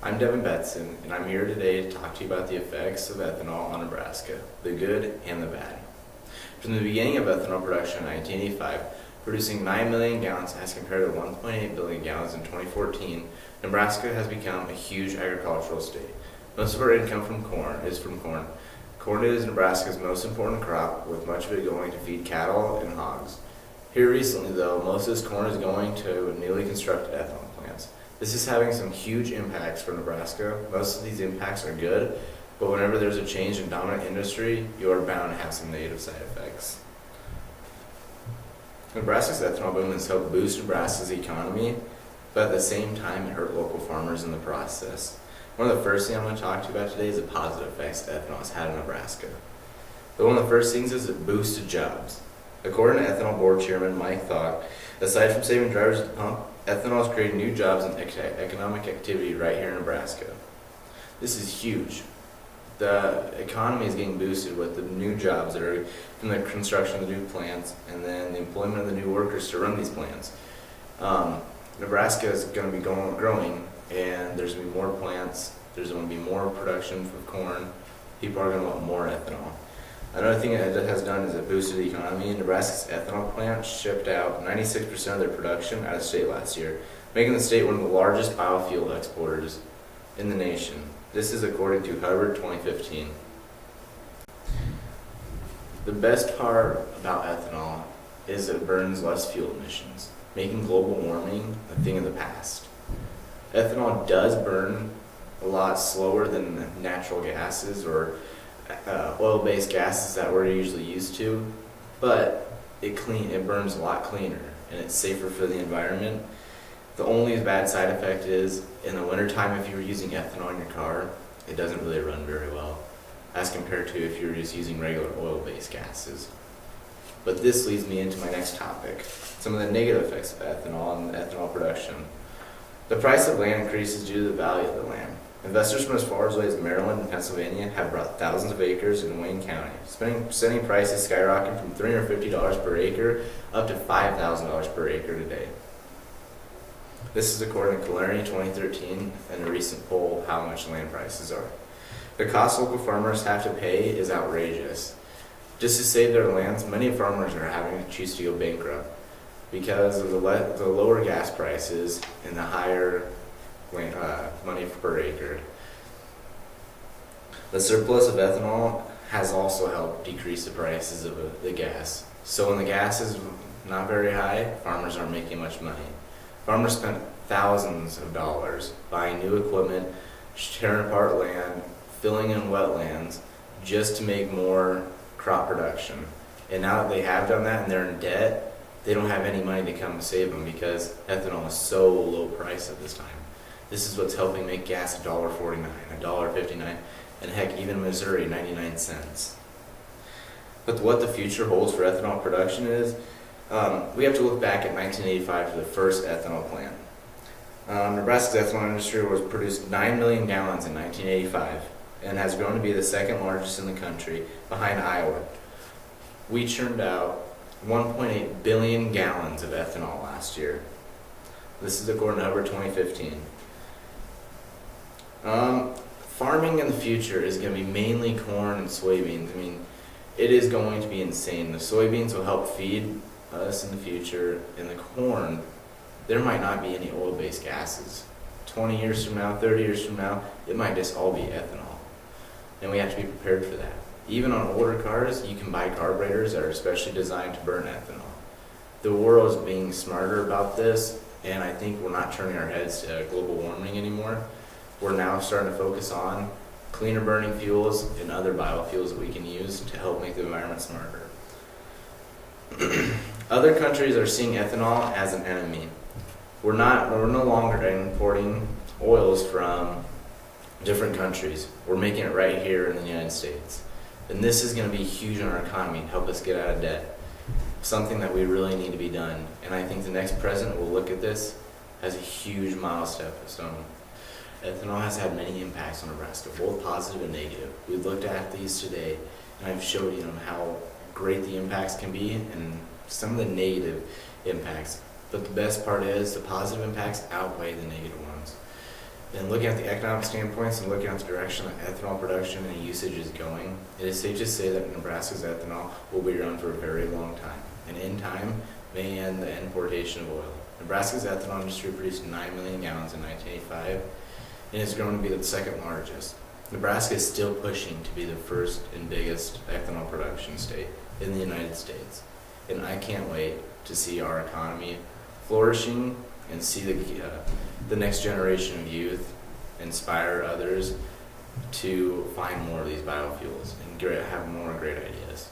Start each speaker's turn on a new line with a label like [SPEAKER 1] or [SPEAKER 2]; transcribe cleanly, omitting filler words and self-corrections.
[SPEAKER 1] I'm Devin Betzen, and I'm here today to talk to you about the effects of ethanol on Nebraska, the good and the bad. From the beginning of ethanol production in 1985, producing 9 million gallons as compared to 1.8 billion gallons in 2014, Nebraska has become a huge agricultural state. Most of our income is from corn. Corn is Nebraska's most important crop, with much of it going to feed cattle and hogs. Here recently, though, most of this corn is going to newly constructed ethanol plants. This is having some huge impacts for Nebraska. Most of these impacts are good, but whenever there's a change in dominant industry, you are bound to have some negative side effects. Nebraska's ethanol boom has helped boost Nebraska's economy, but at the same time, it hurt local farmers in the process. One of the first things I'm going to talk to you about today is the positive effects ethanol has had in Nebraska. But one of the first things is it boosted jobs. According to Ethanol Board Chairman Mike Thought, aside from saving drivers at the pump, ethanol is creating new jobs and economic activity right here in Nebraska. This is huge. The economy is getting boosted with the new jobs that are from the construction of the new plants and then the employment of the new workers to run these plants. Nebraska is going to be growing, and there's going to be more plants, there's going to be more production for corn, people are going to want more ethanol. Another thing that it has done is it boosted the economy. Nebraska's ethanol plant shipped out 96% of their production out of state last year, making the state one of the largest biofuel exporters in the nation. This is according to Hubbard 2015. The best part about ethanol is it burns less fuel emissions, making global warming a thing of the past. Ethanol does burn a lot slower than natural gases or oil-based gases that we're usually used to, but it burns a lot cleaner and it's safer for the environment. The only bad side effect is in the wintertime, if you were using ethanol in your car, it doesn't really run very well as compared to if you're just using regular oil-based gases. But this leads me into my next topic, some of the negative effects of ethanol and ethanol production. The price of land increases due to the value of the land. Investors from as far away as Maryland and Pennsylvania have brought thousands of acres in Wayne County, sending prices skyrocketing from $350 per acre up to $5,000 per acre today. This is according to Collier 2013 and a recent poll of how much land prices are. The cost local farmers have to pay is outrageous. Just to save their lands, many farmers are having to choose to go bankrupt because of the lower gas prices and the higher money per acre. The surplus of ethanol has also helped decrease the prices of the gas. So when the gas is not very high, farmers aren't making much money. Farmers spent thousands of dollars buying new equipment, tearing apart land, filling in wetlands just to make more crop production. And now that they have done that and they're in debt, they don't have any money to come save them because ethanol is so low price at this time. This is what's helping make gas $1.49, $1.59, and heck, even Missouri, 99 cents. But what the future holds for ethanol production is, we have to look back at 1985 for the first ethanol plant. Nebraska's ethanol industry was produced 9 million gallons in 1985 and has grown to be the second largest in the country, behind Iowa. We churned out 1.8 billion gallons of ethanol last year. This is according to Hubbard 2015. Farming in the future is going to be mainly corn and soybeans. I mean, it is going to be insane. The soybeans will help feed us in the future. In the corn, there might not be any oil-based gases. 20 years from now, 30 years from now, it might just all be ethanol. And we have to be prepared for that. Even on older cars, you can buy carburetors that are especially designed to burn ethanol. The world is being smarter about this, and I think we're not turning our heads to global warming anymore. We're now starting to focus on cleaner burning fuels and other biofuels that we can use to help make the environment smarter. Other countries are seeing ethanol as an enemy. We're no longer importing oils from different countries. We're making it right here in the United States. And this is going to be huge on our economy and help us get out of debt. Something that we really need to be done. And I think the next president will look at this as a huge milestone. Ethanol has had many impacts on Nebraska, both positive and negative. We looked at these today, and I've showed you how great the impacts can be and some of the negative impacts. But the best part is the positive impacts outweigh the negative ones. And looking at the economic standpoints and looking at the direction that ethanol production and usage is going, it is safe to say that Nebraska's ethanol will be around for a very long time, and in time may end the importation of oil. Nebraska's ethanol industry produced 9 million gallons in 1985 and has grown to be the second largest. Nebraska is still pushing to be the first and biggest ethanol production state in the United States, and I can't wait to see our economy flourishing and see the next generation of youth inspire others to find more of these biofuels and have more great ideas.